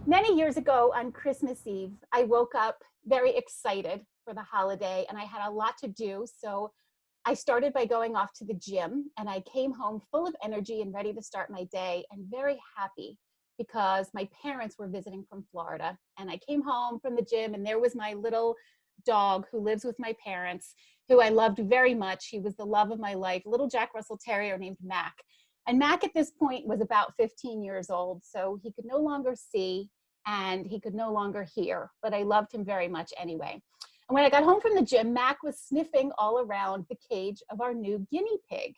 Many years ago on Christmas Eve, I woke up very excited for the holiday and I had a lot to do. So I started by going off to the gym and I came home full of energy and ready to start my day and very happy because my parents were visiting from Florida. And I came home from the gym and there was my little dog who lives with my parents, who I loved very much. He was the love of my life, little Jack Russell Terrier named Mac. And Mac at this point was about 15 years old, so he could no longer see and he could no longer hear, but I loved him very much anyway. And when I got home from the gym, Mac was sniffing all around the cage of our new guinea pig,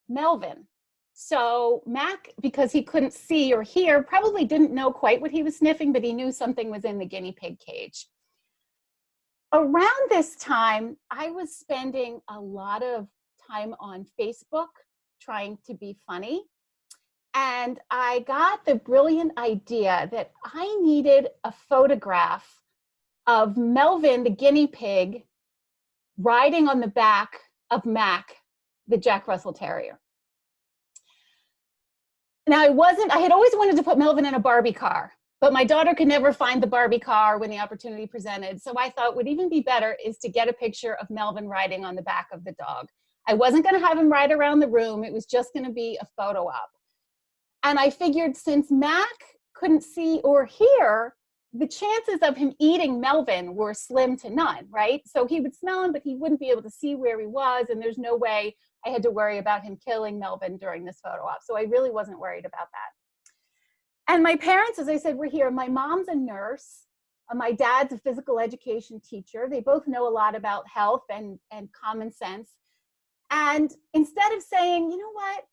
Melvin. So Mac, because he couldn't see or hear, probably didn't know quite what he was sniffing, but he knew something was in the guinea pig cage. Around this time, I was spending a lot of time on Facebook trying to be funny. And I got the brilliant idea that I needed a photograph of Melvin, the guinea pig, riding on the back of Mac, the Jack Russell Terrier. Now, I had always wanted to put Melvin in a Barbie car, but my daughter could never find the Barbie car when the opportunity presented. So I thought what would even be better is to get a picture of Melvin riding on the back of the dog. I wasn't going to have him ride around the room. It was just going to be a photo op. And I figured since Mac couldn't see or hear, the chances of him eating Melvin were slim to none, right? So he would smell him, but he wouldn't be able to see where he was. And there's no way I had to worry about him killing Melvin during this photo op. So I really wasn't worried about that. And my parents, as I said, were here. My mom's a nurse. My dad's a physical education teacher. They both know a lot about health and common sense. And instead of saying, you know what,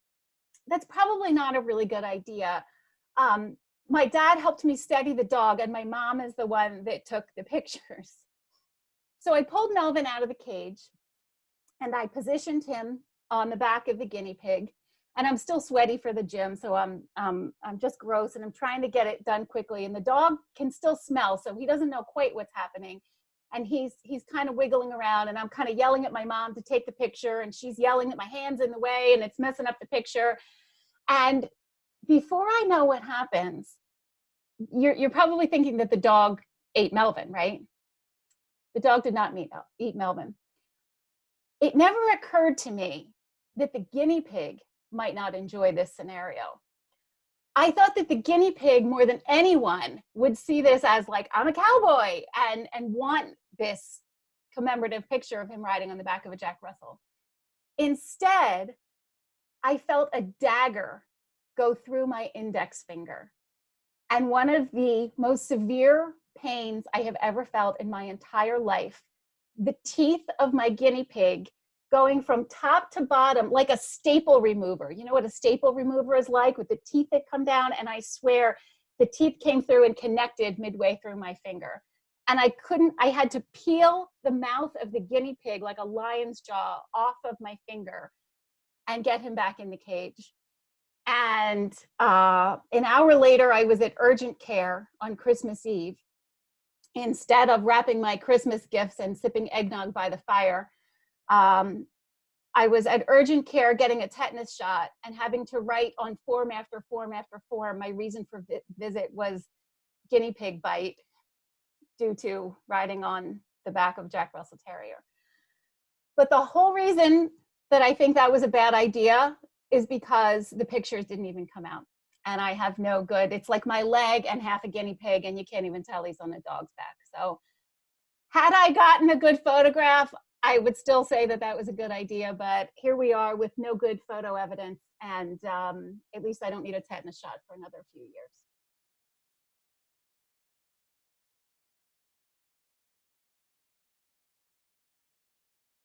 that's probably not a really good idea. My dad helped me steady the dog and my mom is the one that took the pictures. So I pulled Melvin out of the cage and I positioned him on the back of the guinea pig. And I'm still sweaty for the gym, so I'm just gross and I'm trying to get it done quickly. And the dog can still smell, so he doesn't know quite what's happening. And he's kind of wiggling around and I'm kind of yelling at my mom to take the picture and she's yelling that my hand's in the way and it's messing up the picture. And before I know what happens, you're probably thinking that the dog ate Melvin, right? The dog did not eat Melvin. It never occurred to me that the guinea pig might not enjoy this scenario. I thought that the guinea pig, more than anyone, would see this as like, I'm a cowboy and want this commemorative picture of him riding on the back of a Jack Russell. Instead, I felt a dagger go through my index finger. And one of the most severe pains I have ever felt in my entire life, the teeth of my guinea pig going from top to bottom like a staple remover. You know what a staple remover is like, with the teeth that come down? And I swear the teeth came through and connected midway through my finger. And I had to peel the mouth of the guinea pig like a lion's jaw off of my finger and get him back in the cage. And an hour later, I was at urgent care on Christmas Eve. Instead of wrapping my Christmas gifts and sipping eggnog by the fire, I was at urgent care getting a tetanus shot and having to write on form after form after form. My reason for visit was guinea pig bite due to riding on the back of Jack Russell Terrier. But the whole reason that I think that was a bad idea is because the pictures didn't even come out. And I have no good, it's like my leg and half a guinea pig and you can't even tell he's on the dog's back. So had I gotten a good photograph, I would still say that that was a good idea, but here we are with no good photo evidence and at least I don't need a tetanus shot for another few years.